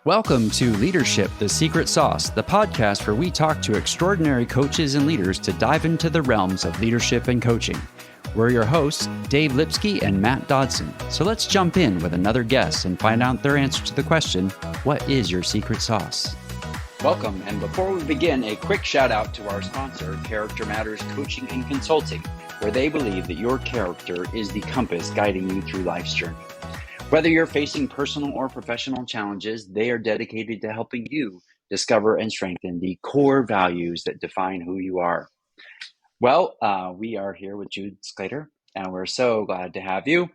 Welcome to Leadership, the Secret Sauce, the podcast where we talk to extraordinary coaches and leaders to dive into the realms of leadership and coaching. We're your hosts, Dave Lipsky and Matt Dodson. So let's jump in with another guest and find out their answer to the question, what is your secret sauce? Welcome, and before we begin, a quick shout out to our sponsor, Character Matters Coaching and Consulting, where they believe that your character is the compass guiding you through life's journey. Whether you're facing personal or professional challenges, they are dedicated to helping you discover and strengthen the core values that define who you are. Well, we are here with Jude Sclater, and we're so glad to have you.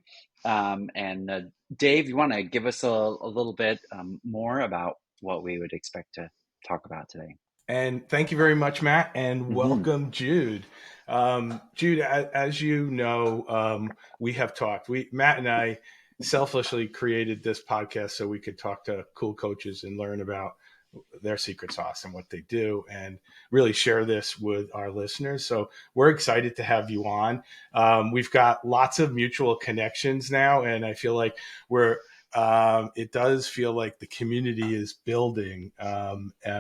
Dave, you want to give us a little bit more about what we would expect to talk about today? And thank you very much, Matt, and welcome, Jude. Jude, as you know, we have talked. Matt and I selfishly created this podcast so we could talk to cool coaches and learn about their secret sauce and what they do and really share this with our listeners. So we're excited to have you on. We've got lots of mutual connections now, and I feel like it does feel like the community is building,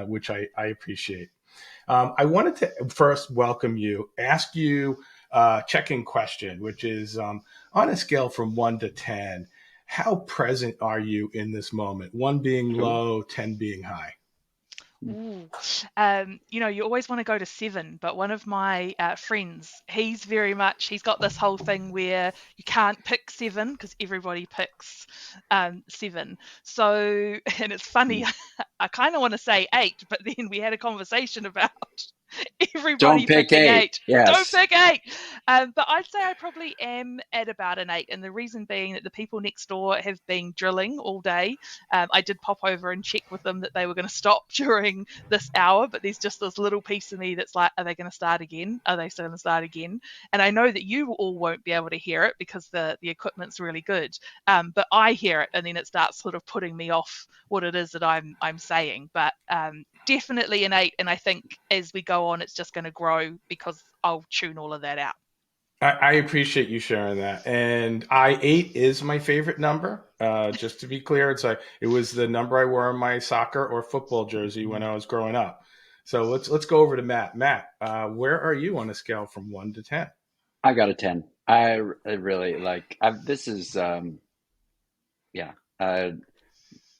which I appreciate. I wanted to first welcome you, ask you a check-in question, which is on a scale from 1 to 10, how present are you in this moment? 1 being low, 10 being high. Ooh. You always want to go to 7, but one of my friends, he's got this whole thing where you can't pick 7 because everybody picks 7. So, and it's funny, I kind of want to say 8, but then we had a conversation about everybody picking 8. Yes. Don't pick 8. But I'd say I probably am at about an 8. And the reason being that the people next door have been drilling all day. I did pop over and check with them that they were going to stop during this hour, but there's just this little piece of me that's like, are they going to start again? Are they still going to start again? And I know that you all won't be able to hear it because the equipment's really good. But I hear it, and then it starts sort of putting me off what it is that I'm saying. But definitely an 8, and I think as we go on, it's just going to grow because I'll tune all of that out. I appreciate you sharing that. And 8 is my favorite number. Just to be clear, it was the number I wore on my soccer or football jersey when I was growing up. So let's go over to Matt. Matt, where are you on a scale from 1 to 10? I got a 10. I really like. This is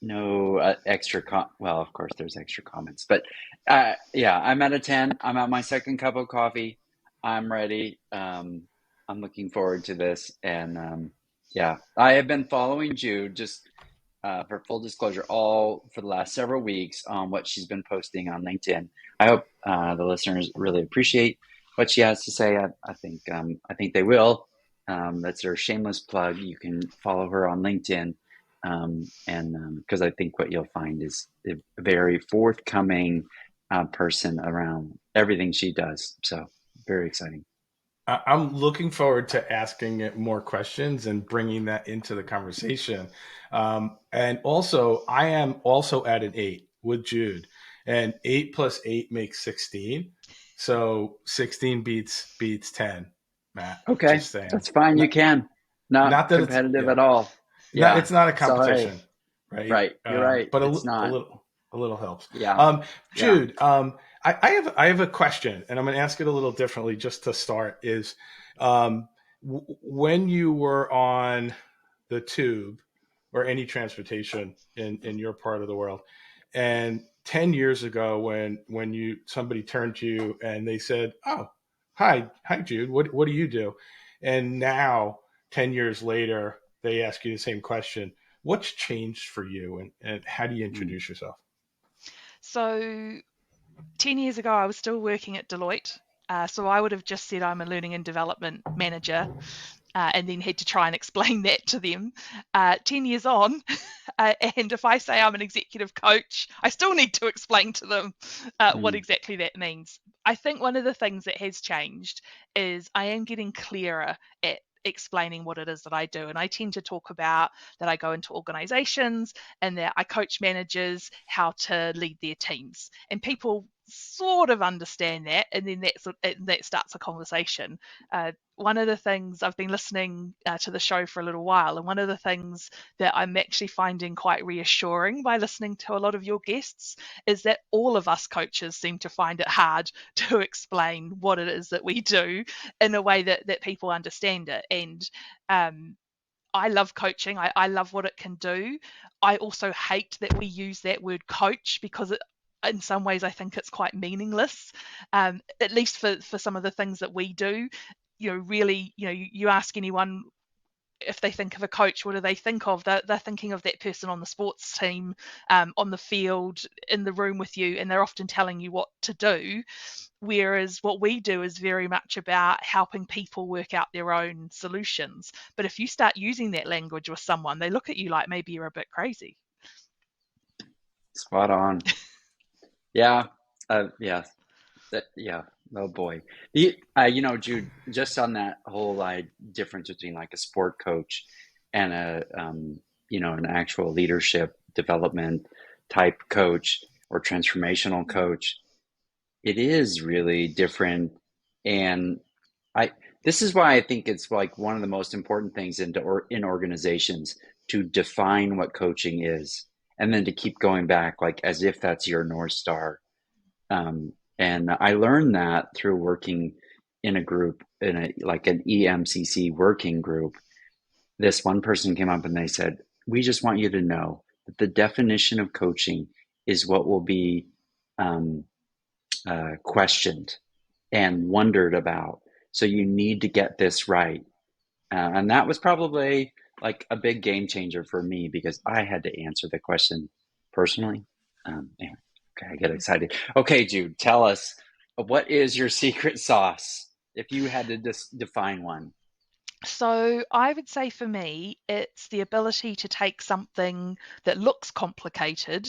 no extra. Well, of course, there's extra comments, but I'm at a 10. I'm at my second cup of coffee. I'm ready. I'm looking forward to this, and I have been following Jude just for full disclosure all for the last several weeks on what she's been posting on LinkedIn. I hope the listeners really appreciate what she has to say. I think they will. That's her shameless plug. You can follow her on LinkedIn. Because I think what you'll find is a very forthcoming person around everything she does. So very exciting. I'm looking forward to asking it more questions and bringing that into the conversation. And also, I am also at an 8 with Jude, and 8 plus 8 makes 16. So 16 beats 10, Matt. Okay, that's fine. You can. Not competitive at all. Yeah, it's not a competition, right? Right, you're right. But a little helps. Yeah. Jude, yeah. I have a question, and I'm going to ask it a little differently just to start. Is when you were on the tube or any transportation in your part of the world, and 10 years ago when somebody turned to you and they said, "Oh, hi Jude, what do you do?" And now 10 years later, they ask you the same question. What's changed for you, and how do you introduce yourself? So 10 years ago, I was still working at Deloitte. So I would have just said I'm a learning and development manager, and then had to try and explain that to them. 10 years on, and if I say I'm an executive coach, I still need to explain to them what exactly that means. I think one of the things that has changed is I am getting clearer at explaining what it is that I do. And I tend to talk about that I go into organizations and that I coach managers how to lead their teams. And people sort of understand that, and then that starts a conversation. One of the things, I've been listening to the show for a little while, and one of the things that I'm actually finding quite reassuring by listening to a lot of your guests is that all of us coaches seem to find it hard to explain what it is that we do in a way that people understand it. And I love coaching. I love what it can do. I also hate that we use that word coach, because in some ways I think it's quite meaningless, at least for some of the things that we do. Really, you ask anyone if they think of a coach, what do they think of? They're thinking of that person on the sports team, on the field, in the room with you, and they're often telling you what to do. Whereas what we do is very much about helping people work out their own solutions. But if you start using that language with someone, they look at you like maybe you're a bit crazy. Spot on. Yeah. Yeah. Yeah. Oh boy. Jude, just on that whole difference between like a sport coach and an actual leadership development type coach or transformational coach, it is really different. And this is why I think it's like one of the most important things in organizations to define what coaching is, and then to keep going back, like as if that's your North Star. And I learned that through working in a group, like an EMCC working group. This one person came up and they said, "We just want you to know that the definition of coaching is what will be questioned and wondered about. So you need to get this right." And that was probably like a big game changer for me, because I had to answer the question personally. Anyway, okay, I get excited. Okay, Jude, tell us, what is your secret sauce if you had to define one? So I would say for me, it's the ability to take something that looks complicated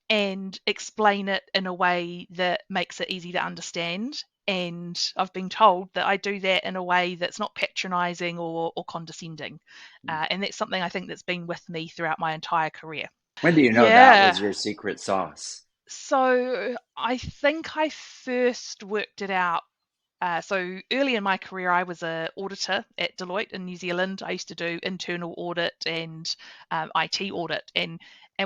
and explain it in a way that makes it easy to understand. And I've been told that I do that in a way that's not patronizing or condescending. And that's something I think that's been with me throughout my entire career. When do you know that was Yeah. your secret sauce? So I think I first worked it out. So early in my career, I was an auditor at Deloitte in New Zealand. I used to do internal audit and IT audit, and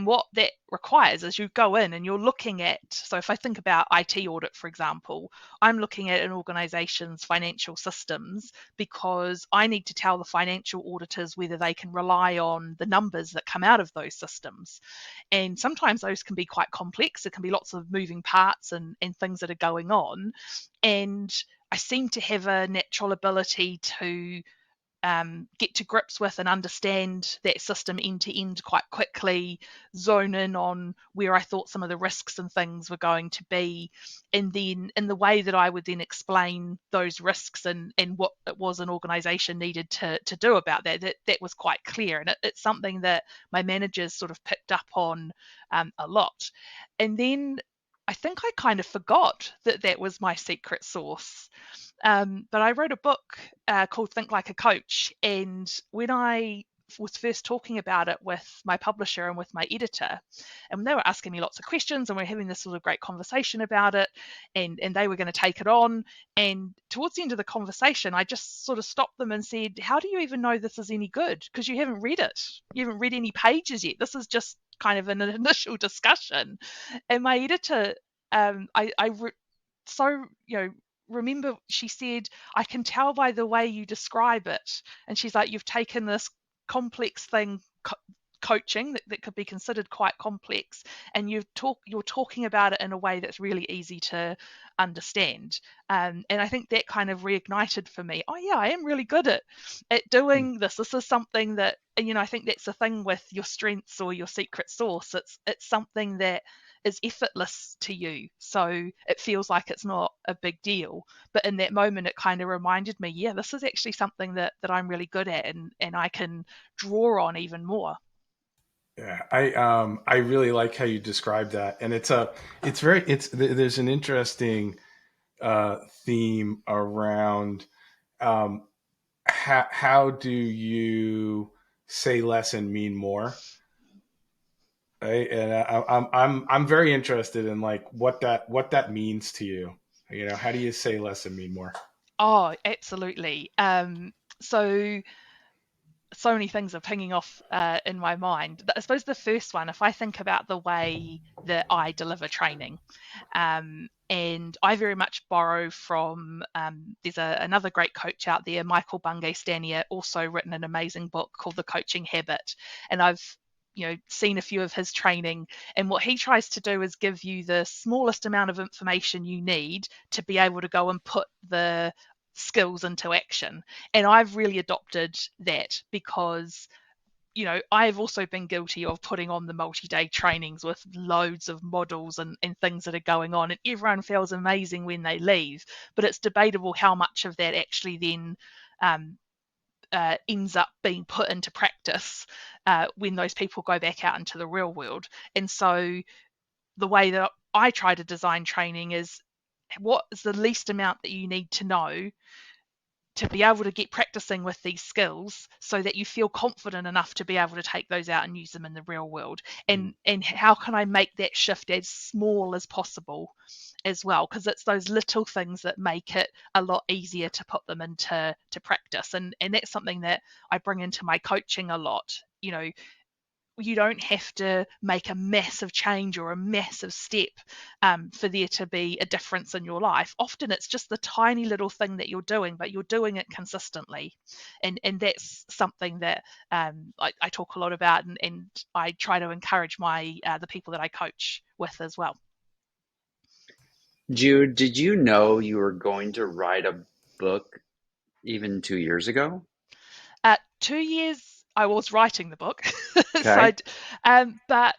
what that requires is you go in and you're looking at. So if I think about IT audit, for example, I'm looking at an organisation's financial systems, because I need to tell the financial auditors whether they can rely on the numbers that come out of those systems. And sometimes those can be quite complex. There can be lots of moving parts and things that are going on. And I seem to have a natural ability to get to grips with and understand that system end to end quite quickly, zone in on where I thought some of the risks and things were going to be, and then in the way that I would then explain those risks and what it was an organisation needed to do about that was quite clear. And it's something that my managers sort of picked up on a lot. And then I think I kind of forgot that was my secret sauce. But I wrote a book called Think Like a Coach. And when I was first talking about it with my publisher and with my editor, and they were asking me lots of questions, and we are having this sort of great conversation about it, and they were going to take it on. And towards the end of the conversation, I just sort of stopped them and said, "How do you even know this is any good? Because you haven't read it. You haven't read any pages yet. This is just kind of an initial discussion." And my editor, so remember, she said, "I can tell by the way you describe it." And she's like, "You've taken this complex thing, coaching that could be considered quite complex, and you're talking about it in a way that's really easy to understand." And I think that kind of reignited for me, oh yeah, I am really good at doing this. This is something that, I think that's the thing with your strengths or your secret sauce. It's something that is effortless to you, so it feels like it's not a big deal. But in that moment, it kind of reminded me, yeah, this is actually something that I'm really good at, and I can draw on even more. Yeah, I really like how you describe that, and there's an interesting theme around um, how do you say less and mean more. Right? And I'm very interested in like what that means to you. You know, how do you say less and mean more? Oh, absolutely. So so many things are pinging off in my mind. I suppose the first one, if I think about the way that I deliver training, and I very much borrow from there's another great coach out there, Michael Bungay Stanier, also written an amazing book called The Coaching Habit, and I've seen a few of his training, and what he tries to do is give you the smallest amount of information you need to be able to go and put the skills into action. And I've really adopted that because I've also been guilty of putting on the multi-day trainings with loads of models and things that are going on, and everyone feels amazing when they leave, but it's debatable how much of that actually then um, ends up being put into practice when those people go back out into the real world. And so the way that I try to design training is, what is the least amount that you need to know to be able to get practicing with these skills so that you feel confident enough to be able to take those out and use them in the real world. And how can I make that shift as small as possible as well, because it's those little things that make it a lot easier to put them into practice. And that's something that I bring into my coaching a lot. You don't have to make a massive change or a massive step for there to be a difference in your life. Often it's just the tiny little thing that you're doing, but you're doing it consistently. And that's something that I talk a lot about, and I try to encourage the people that I coach with as well. Jude, did you know you were going to write a book even 2 years ago? 2 years I was writing the book. so Okay. but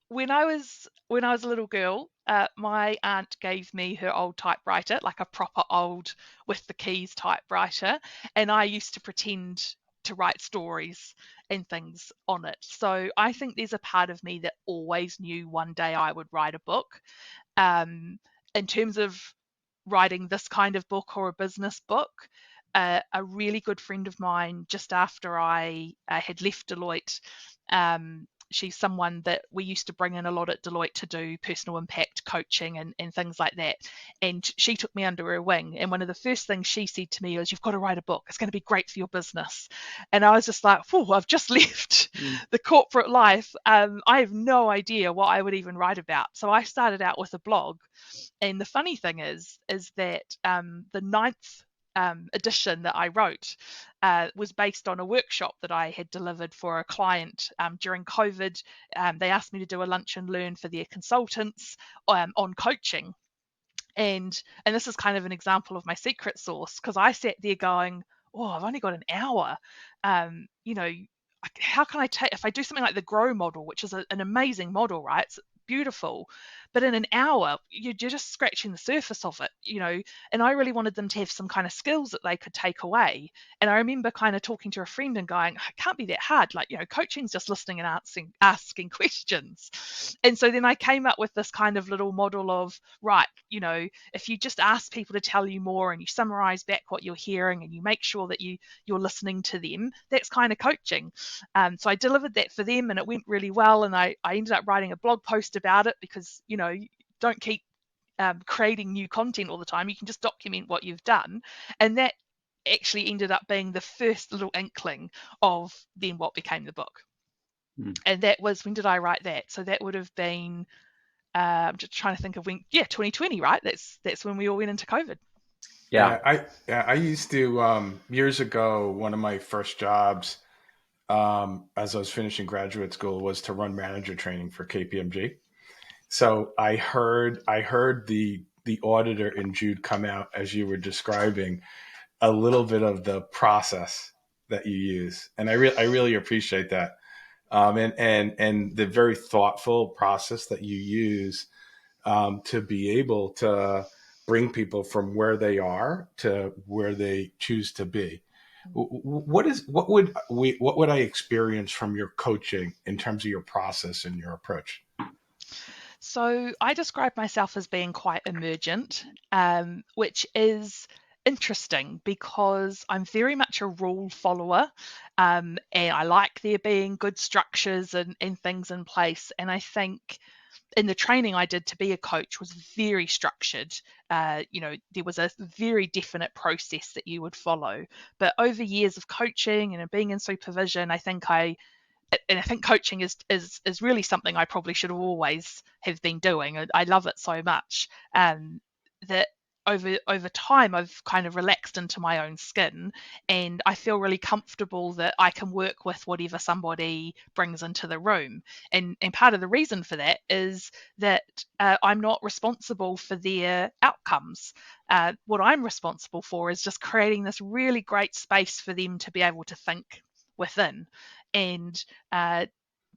when I was a little girl, my aunt gave me her old typewriter, like a proper old with the keys typewriter, and I used to pretend to write stories and things on it. So I think there's a part of me that always knew one day I would write a book. Um, in terms of writing this kind of book or a business book, a really good friend of mine, just after I had left Deloitte, she's someone that we used to bring in a lot at Deloitte to do personal impact coaching and things like that. And she took me under her wing. And one of the first things she said to me was, "You've got to write a book. It's going to be great for your business." And I was just like, "Oh, I've just left Mm. the corporate life. I have no idea what I would even write about." So I started out with a blog. And the funny thing is that the ninth edition that I wrote was based on a workshop that I had delivered for a client during COVID. They asked me to do a lunch and learn for their consultants on coaching. And this is kind of an example of my secret sauce, because I sat there going, "Oh, I've only got an hour. Um, you know, how can I take, if I do something like the grow model, which is an amazing model, right? It's beautiful, but in an hour you're just scratching the surface of it. And I really wanted them to have some kind of skills that they could take away. And I remember kind of talking to a friend and going, "It can't be that hard. Like, coaching's just listening and asking questions." And so then I came up with this kind of little model of, right, if you just ask people to tell you more and you summarize back what you're hearing and you make sure that you're listening to them, that's kind of coaching. So I delivered that for them, and it went really well. And I ended up writing a blog post about it, because you don't keep creating new content all the time. You can just document what you've done, and that actually ended up being the first little inkling of then what became the book. Mm. And that was, when did I write that? So that would have been I'm just trying to think of when. Yeah, 2020, right? That's when we all went into COVID. Yeah. I used to years ago, one of my first jobs as I was finishing graduate school was to run manager training for KPMG. So I heard the auditor in Jude come out as you were describing a little bit of the process that you use, and I really appreciate that, and the very thoughtful process that you use to be able to bring people from where they are to where they choose to be. What would I experience from your coaching in terms of your process and your approach? So I describe myself as being quite emergent, which is interesting because I'm very much a rule follower, and I like there being good structures and things in place. And I think in the training I did to be a coach was very structured. There was a very definite process that you would follow. But over years of coaching and being in supervision, I think coaching is really something I probably should always have been doing. I love it so much, that over time I've kind of relaxed into my own skin, and I feel really comfortable that I can work with whatever somebody brings into the room. And part of the reason for that is that I'm not responsible for their outcomes. What I'm responsible for is just creating this really great space for them to be able to think within. And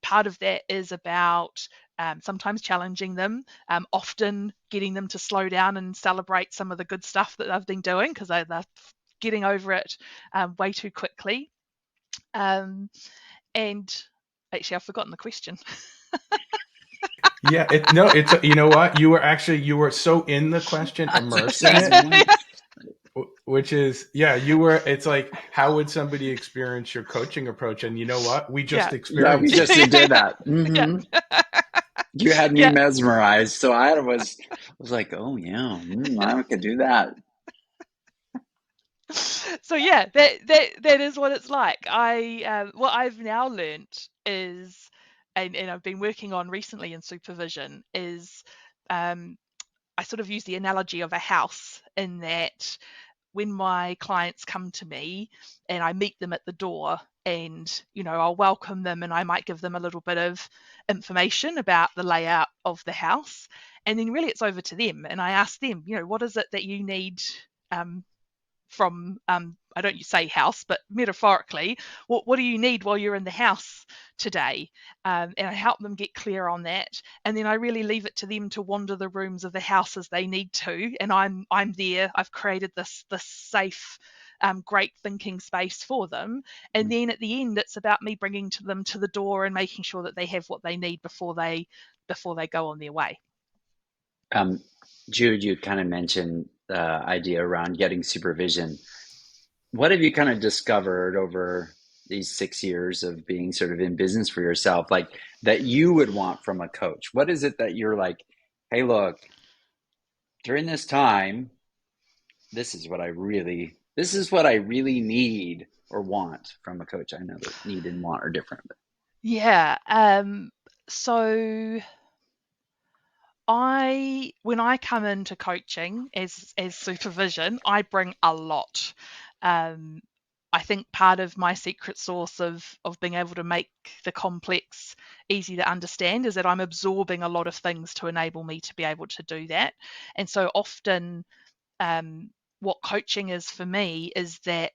part of that is about sometimes challenging them, often getting them to slow down and celebrate some of the good stuff that they've been doing, because they're getting over it way too quickly. And actually, I've forgotten the question. Yeah, it's you know what? You were so in the question, immersed in it, which is, yeah, it's like, how would somebody experience your coaching approach? And you know what? We just Yeah. Yeah, we experienced just it. did that. Mm-hmm. Yeah. You had me Yeah. mesmerized, so I was like, "Oh yeah, I could do that." So yeah, that is what it's like. What I've now learnt is, and I've been working on recently in supervision, is I sort of use the analogy of a house, in that when my clients come to me and I meet them at the door, and I'll welcome them, and I might give them a little bit of information about the layout of the house, and then really it's over to them, and I ask them, what is it that you need from I don't say house, but metaphorically, what do you need while you're in the house today? And I help them get clear on that, and then I really leave it to them to wander the rooms of the house as they need to, and I'm there. I've created this safe, great thinking space for them, and then at the end, it's about me bringing them to the door and making sure that they have what they need before they go on their way. Jude, you kind of mentioned the idea around getting supervision. What have you kind of discovered over these 6 years of being sort of in business for yourself, like that you would want from a coach? What is it that you're like, hey, look, during this time, this is what I really need or want from a coach? I know that need and want are different. But. Yeah. So when I come into coaching as supervision, I bring a lot. I think part of my secret sauce of being able to make the complex easy to understand is that I'm absorbing a lot of things to enable me to be able to do that. And so often, what coaching is for me is that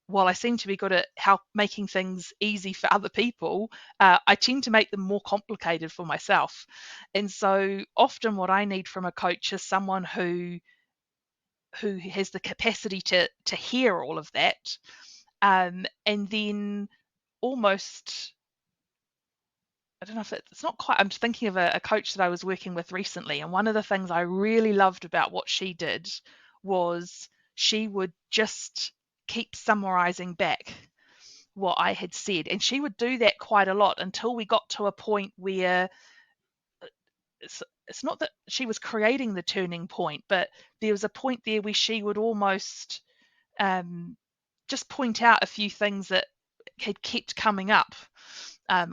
while I seem to be good at making things easy for other people, I tend to make them more complicated for myself. And so often what I need from a coach is someone who has the capacity to hear all of that, and then almost, I don't know if it's not quite, I'm thinking of a coach that I was working with recently, and one of the things I really loved about what she did was she would just keep summarizing back what I had said. And she would do that quite a lot until we got to a point where it's not that she was creating the turning point, but there was a point there where she would almost just point out a few things that had kept coming up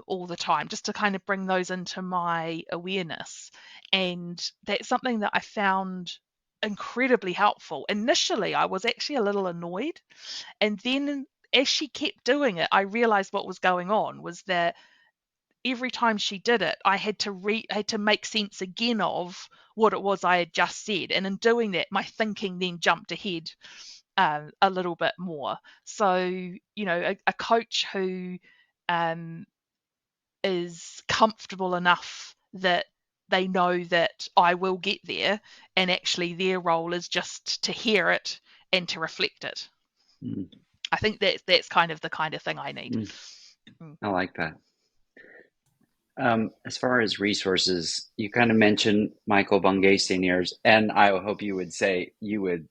all the time, just to kind of bring those into my awareness. And that's something that I found incredibly helpful. Initially, I was actually a little annoyed, and then as she kept doing it, I realized what was going on was that every time she did it, I had to make sense again of what it was I had just said, and in doing that, my thinking then jumped ahead a little bit more. So, a coach who is comfortable enough that they know that I will get there, and actually their role is just to hear it and to reflect it. Mm. I think that's kind of the thing I need. I like that. As far as resources, you kind of mentioned Michael Bungay Seniors, and I hope you would say you would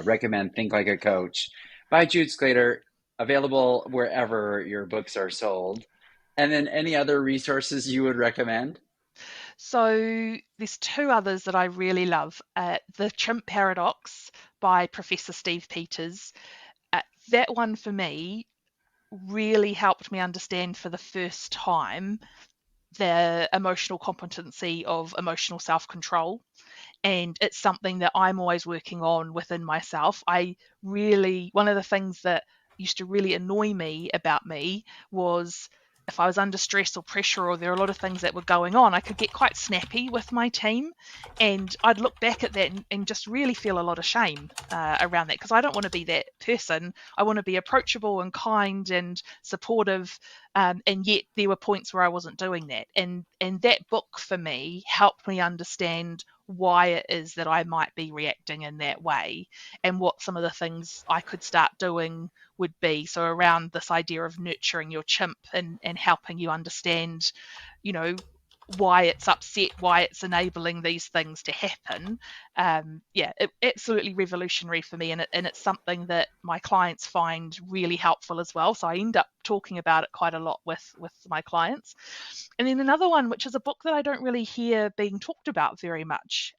recommend Think Like a Coach by Jude Sclater, available wherever your books are sold. And then any other resources you would recommend? So there's two others that I really love. The Chimp Paradox by Professor Steve Peters. That one for me really helped me understand for the first time the emotional competency of emotional self-control. And it's something that I'm always working on within myself. One of the things that used to really annoy me about me was if I was under stress or pressure or there are a lot of things that were going on, I could get quite snappy with my team. And I'd look back at that and just really feel a lot of shame around that, because I don't want to be that person. I want to be approachable and kind and supportive. And yet there were points where I wasn't doing that. And that book for me helped me understand why it is that I might be reacting in that way and what some of the things I could start doing would be. So around this idea of nurturing your chimp and helping you understand, you know, why it's upset, why it's enabling these things to happen. Absolutely revolutionary for me, and it's something that my clients find really helpful as well. So I end up talking about it quite a lot with my clients. And then another one, which is a book that I don't really hear being talked about very much.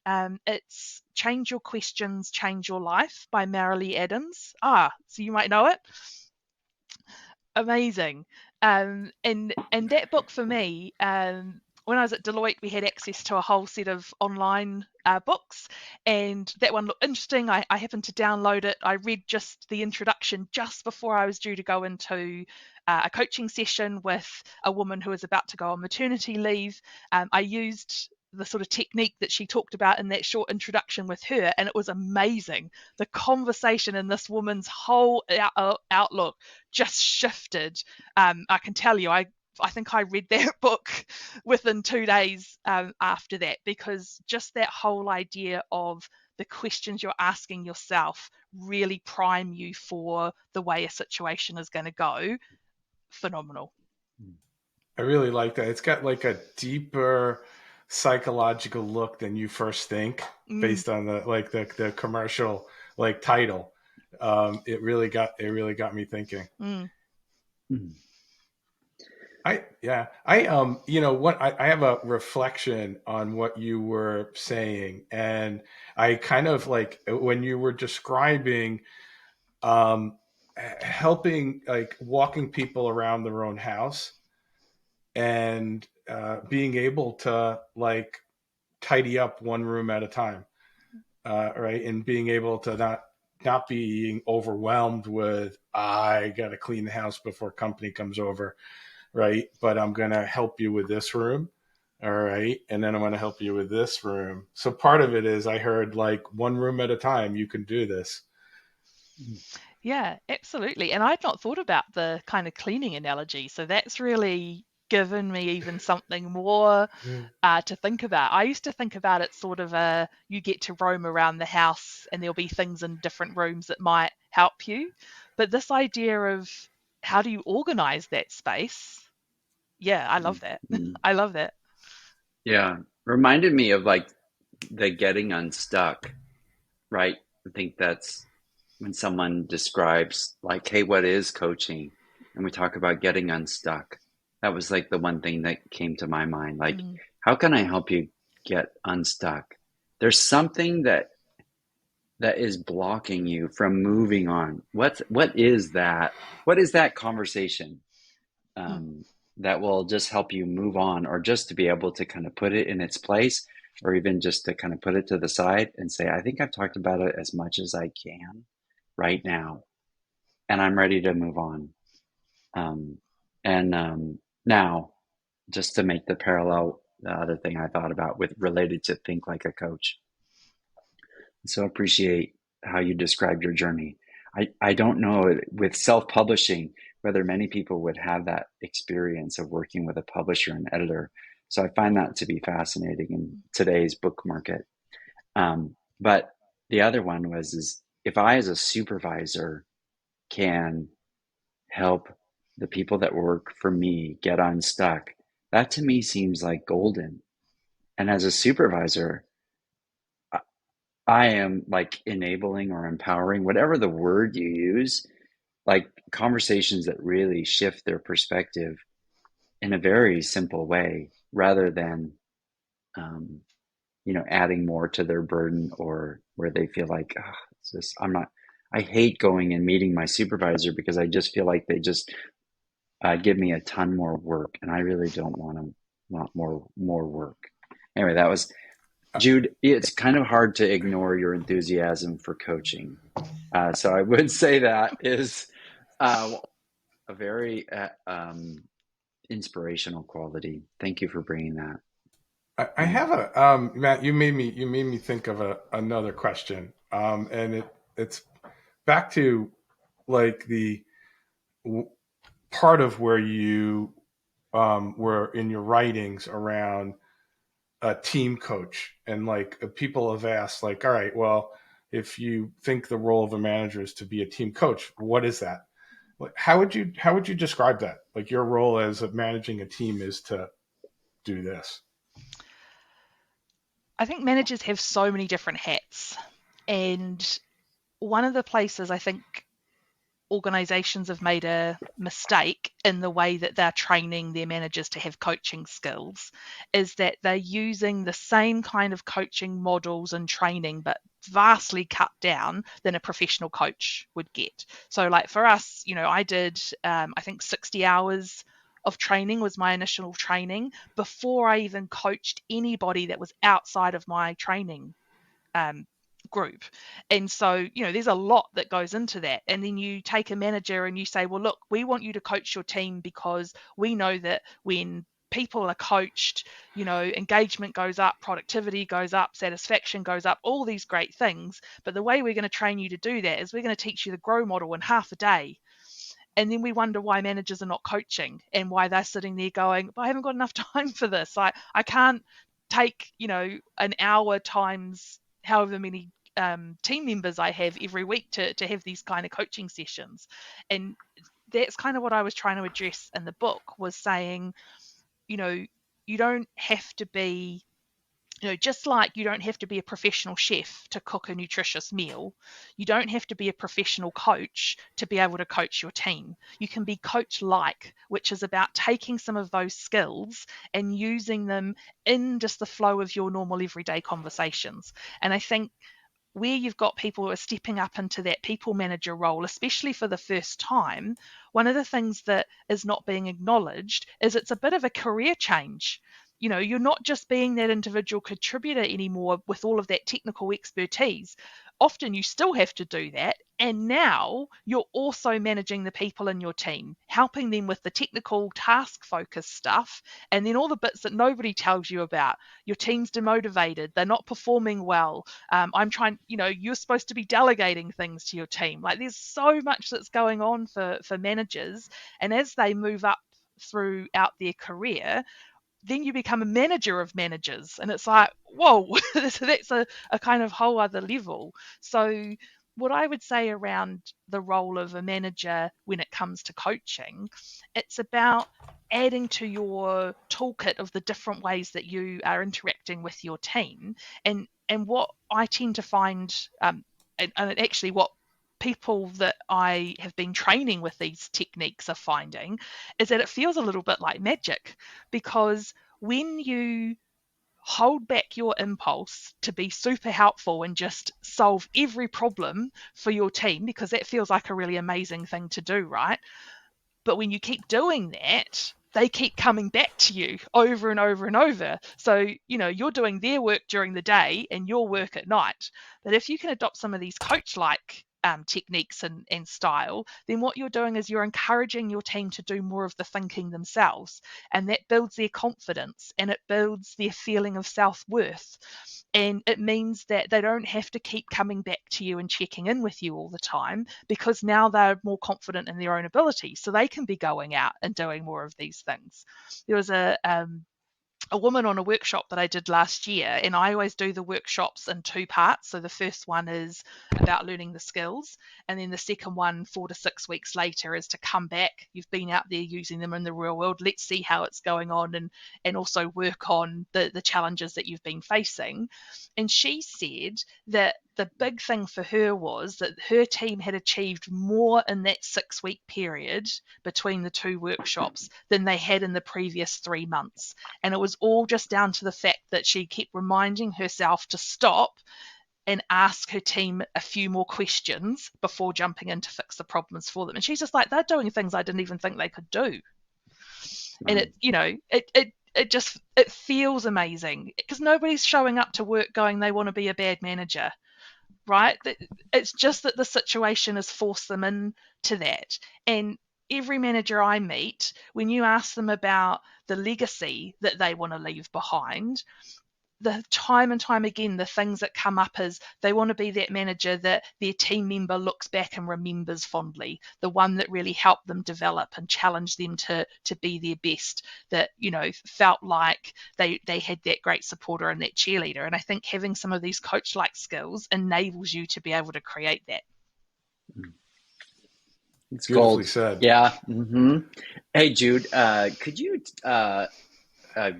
It's Change Your Questions, Change Your Life by Marilee Adams. So you might know it. Amazing. And that book for me, when I was at Deloitte, we had access to a whole set of online books, and that one looked interesting. I happened to download it. I read just the introduction just before I was due to go into a coaching session with a woman who was about to go on maternity leave. I used the sort of technique that she talked about in that short introduction with her, and it was amazing. The conversation in this woman's whole outlook just shifted. I can tell you, I think I read that book within 2 days after that, because just that whole idea of the questions you're asking yourself really prime you for the way a situation is going to go. Phenomenal. I really like that. It's got like a deeper psychological look than you first think, based on the commercial like title. It really got me thinking. Mm. I have a reflection on what you were saying, and I kind of like when you were describing helping, like walking people around their own house and being able to like tidy up one room at a time, right? And being able to not being overwhelmed with I got to clean the house before company comes over, right? But I'm going to help you with this room. All right. And then I'm going to help you with this room. So part of it is I heard like one room at a time, you can do this. Yeah, absolutely. And I'd not thought about the kind of cleaning analogy. So that's really given me even something more to think about. I used to think about it sort of you get to roam around the house and there'll be things in different rooms that might help you. But this idea of how do you organize that space? Yeah, I love that. I love that. Yeah. Reminded me of like the getting unstuck, right? I think that's when someone describes like, hey, what is coaching? And we talk about getting unstuck. That was like the one thing that came to my mind. Like, how can I help you get unstuck? There's something that is blocking you from moving on. What is that? What is that conversation that will just help you move on, or just to be able to kind of put it in its place, or even just to kind of put it to the side and say, I think I've talked about it as much as I can right now, and I'm ready to move on. Now, just to make the parallel, the other thing I thought about with related to Think Like a Coach. So appreciate how you described your journey. I don't know with self-publishing whether many people would have that experience of working with a publisher and editor. So I find that to be fascinating in today's book market. But the other one is if I, as a supervisor, can help the people that work for me get unstuck, that to me seems like golden. And as a supervisor, I am like enabling or empowering, whatever the word you use, like conversations that really shift their perspective in a very simple way rather than, um, adding more to their burden, or where they feel like, oh, it's just, I hate going and meeting my supervisor because I just feel like they just give me a ton more work, and I really don't want more work. Anyway, that was Jude. It's kind of hard to ignore your enthusiasm for coaching. So I would say that is a very inspirational quality. Thank you for bringing that. I have a Matt. You made me think of another question, and it's back to like the part of where you were in your writings around a team coach, and like people have asked, like, all right, well, if you think the role of a manager is to be a team coach, what is that? Like, how would you describe that? Like, your role as of managing a team is to do this. I think managers have so many different hats. And one of the places I think organizations have made a mistake in the way that they're training their managers to have coaching skills is that they're using the same kind of coaching models and training, but vastly cut down than a professional coach would get. So, like for us, I did, I think 60 hours of training was my initial training before I even coached anybody that was outside of my training um, group. And so, there's a lot that goes into that. And then you take a manager and you say, well, look, we want you to coach your team because we know that when people are coached, engagement goes up, productivity goes up, satisfaction goes up, all these great things. But the way we're going to train you to do that is we're going to teach you the GROW model in half a day. And then we wonder why managers are not coaching and why they're sitting there going, but I haven't got enough time for this. I can't take, an hour times however many team members I have every week to have these kind of coaching sessions. And that's kind of what I was trying to address in the book, was saying, you don't have to be, just like you don't have to be a professional chef to cook a nutritious meal, you don't have to be a professional coach to be able to coach your team. You can be coach-like, which is about taking some of those skills and using them in just the flow of your normal everyday conversations. And I think where you've got people who are stepping up into that people manager role, especially for the first time, one of the things that is not being acknowledged is it's a bit of a career change. You're not just being that individual contributor anymore with all of that technical expertise. Often you still have to do that. And now you're also managing the people in your team, helping them with the technical task focused stuff, and then all the bits that nobody tells you about. Your team's demotivated, they're not performing well. I'm trying, you're supposed to be delegating things to your team. Like, there's so much that's going on for managers. And as they move up throughout their career, then you become a manager of managers, and it's like, whoa, that's a kind of whole other level. So what I would say around the role of a manager when it comes to coaching, it's about adding to your toolkit of the different ways that you are interacting with your team. And what I tend to find, and actually what people that I have been training with these techniques are finding, is that it feels a little bit like magic, because when you hold back your impulse to be super helpful and just solve every problem for your team, because that feels like a really amazing thing to do, right? But when you keep doing that, they keep coming back to you over and over and over. So, you're doing their work during the day and your work at night. But if you can adopt some of these coach-like techniques and style, then what you're doing is you're encouraging your team to do more of the thinking themselves. And that builds their confidence and it builds their feeling of self-worth. And it means that they don't have to keep coming back to you and checking in with you all the time, because now they're more confident in their own ability. So they can be going out and doing more of these things. There was a a woman on a workshop that I did last year, and I always do the workshops in two parts. So the first one is about learning the skills, and then the second one, 4 to 6 weeks later, is to come back. You've been out there using them in the real world. Let's see how it's going on, and also work on the challenges that you've been facing. And she said that the big thing for her was that her team had achieved more in that 6 week period between the two workshops than they had in the previous 3 months. And it was all just down to the fact that she kept reminding herself to stop and ask her team a few more questions before jumping in to fix the problems for them. And she's just like, they're doing things I didn't even think they could do. And it feels amazing because nobody's showing up to work going they want to be a bad manager, right? It's just that the situation has forced them into that. And every manager I meet, when you ask them about the legacy that they want to leave behind, the time and time again, the things that come up is they want to be that manager that their team member looks back and remembers fondly, the one that really helped them develop and challenged them to be their best, that, felt like they had that great supporter and that cheerleader. And I think having some of these coach-like skills enables you to be able to create that. It's Beautifully gold. said. Yeah. Mm-hmm. Hey, Jude, could you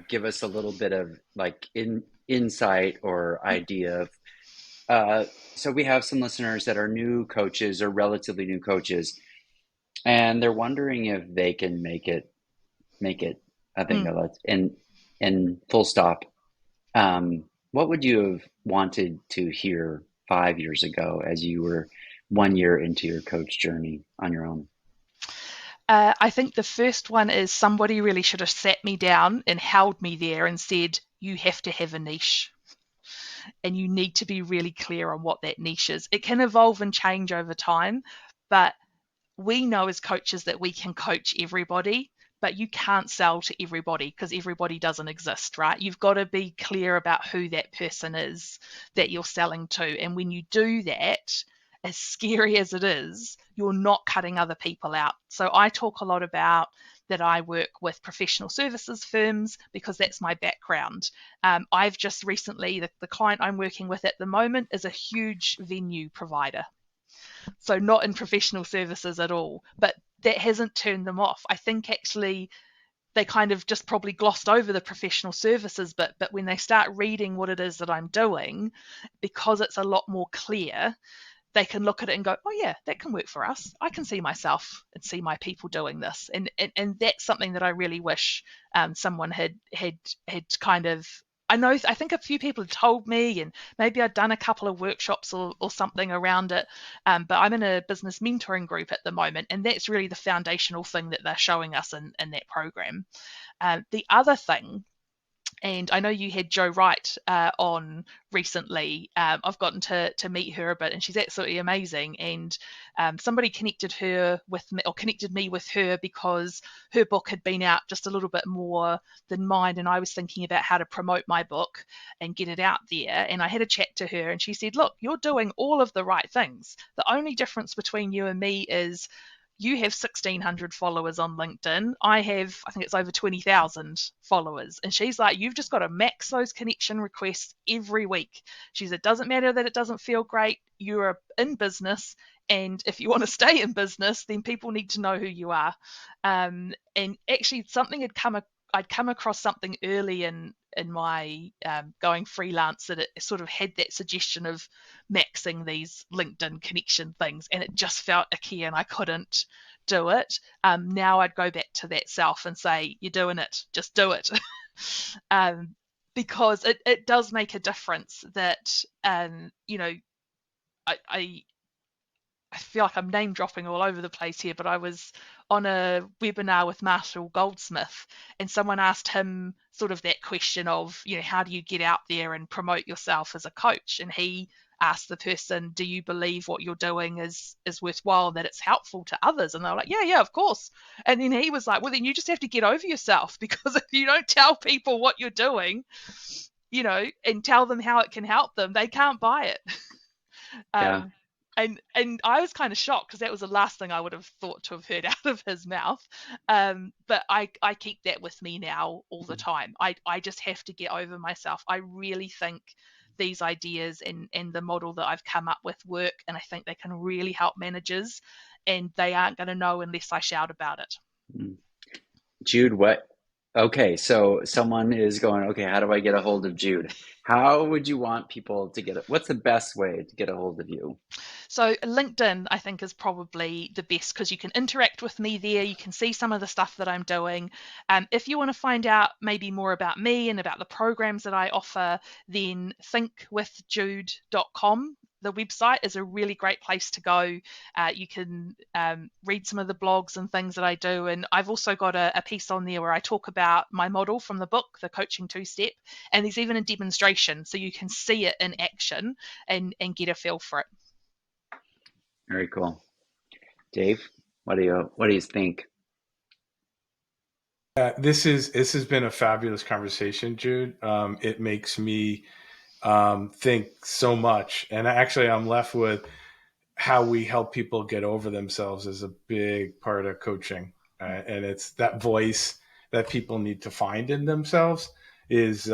give us a little bit of insight or idea of, so we have some listeners that are new coaches or relatively new coaches, and they're wondering if they can make it. I think in full stop. What would you have wanted to hear 5 years ago as you were 1 year into your coach journey on your own? I think the first one is somebody really should have sat me down and held me there and said, you have to have a niche. And you need to be really clear on what that niche is. It can evolve and change over time, but we know as coaches that we can coach everybody, but you can't sell to everybody because everybody doesn't exist, right? You've got to be clear about who that person is that you're selling to. And when you do that, as scary as it is, you're not cutting other people out. So I talk a lot about that I work with professional services firms because that's my background. I've just recently, the client I'm working with at the moment is a huge venue provider. So not in professional services at all, but that hasn't turned them off. I think actually they kind of just probably glossed over the professional services, but when they start reading what it is that I'm doing, because it's a lot more clear, they can look at it and go, oh yeah, that can work for us. I can see myself and see my people doing this. And that's something that I really wish someone had kind of, I think a few people had told me, and maybe I'd done a couple of workshops or something around it. But I'm in a business mentoring group at the moment, and that's really the foundational thing that they're showing us in that program. The other thing, and I know you had Jo Wright on recently. I've gotten to meet her a bit, and she's absolutely amazing. And somebody connected me with her because her book had been out just a little bit more than mine, and I was thinking about how to promote my book and get it out there. And I had a chat to her, and she said, "Look, you're doing all of the right things. The only difference between you and me is." You have 1,600 followers on LinkedIn. I think it's over 20,000 followers. And she's like, you've just got to max those connection requests every week. She said, it doesn't matter that it doesn't feel great. You're in business. And if you want to stay in business, then people need to know who you are. And actually, I'd come across something early in my going freelance that it sort of had that suggestion of maxing these LinkedIn connection things, and it just felt a key, and I couldn't do it. Now I'd go back to that self and say, you're doing it, just do it. Because it does make a difference that, I feel like I'm name dropping all over the place here, but I was on a webinar with Marshall Goldsmith, and someone asked him sort of that question of, how do you get out there and promote yourself as a coach? And he asked the person, do you believe what you're doing is worthwhile, that it's helpful to others? And they were like, yeah, of course. And then he was like, well, then you just have to get over yourself, because if you don't tell people what you're doing, and tell them how it can help them, they can't buy it. Yeah. And I was kind of shocked because that was the last thing I would have thought to have heard out of his mouth. But I keep that with me now all the time. I just have to get over myself. I really think these ideas and the model that I've come up with work, and I think they can really help managers, and they aren't going to know unless I shout about it. Jude, what? Okay, so someone is going, okay, how do I get a hold of Jude? How would you want people to get it? What's the best way to get a hold of you? So LinkedIn, I think, is probably the best because you can interact with me there. You can see some of the stuff that I'm doing. If you want to find out maybe more about me and about the programs that I offer, then thinkwithjude.com. The website is a really great place to go. You can read some of the blogs and things that I do. And I've also got a piece on there where I talk about my model from the book, The Coaching Two-Step. And there's even a demonstration so you can see it in action and get a feel for it. Very cool. Dave, what do you think? This has been a fabulous conversation, Jude. It makes me think so much, and actually, I'm left with how we help people get over themselves is a big part of coaching, and it's that voice that people need to find in themselves. Is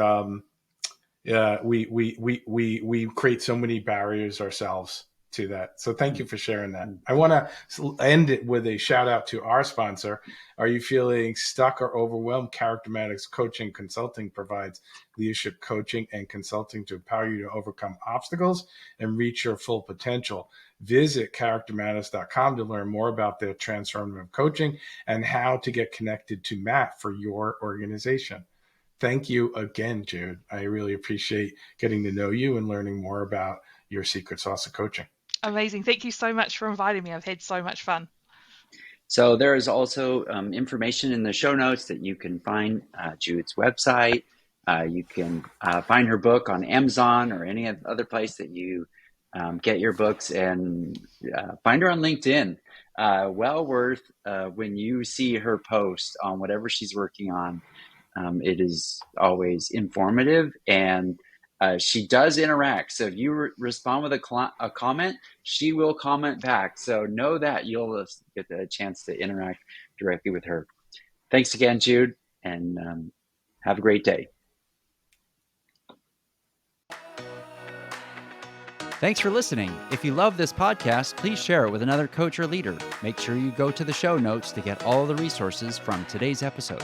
we create so many barriers ourselves to that. So thank you for sharing that. I want to end it with a shout out to our sponsor. Are you feeling stuck or overwhelmed? Charactermatics Coaching Consulting provides leadership coaching and consulting to empower you to overcome obstacles and reach your full potential. Visit charactermatics.com to learn more about their transformative coaching and how to get connected to Matt for your organization. Thank you again, Jude. I really appreciate getting to know you and learning more about your secret sauce of coaching. Amazing. Thank you so much for inviting me. I've had so much fun. So there is also information in the show notes that you can find Jude's website. You can find her book on Amazon or any other place that you get your books, and find her on LinkedIn. Well worth when you see her post on whatever she's working on. It is always informative, and she does interact. So if you respond with a comment, she will comment back. So know that you'll get the chance to interact directly with her. Thanks again, Jude, and have a great day. Thanks for listening. If you love this podcast, please share it with another coach or leader. Make sure you go to the show notes to get all the resources from today's episode.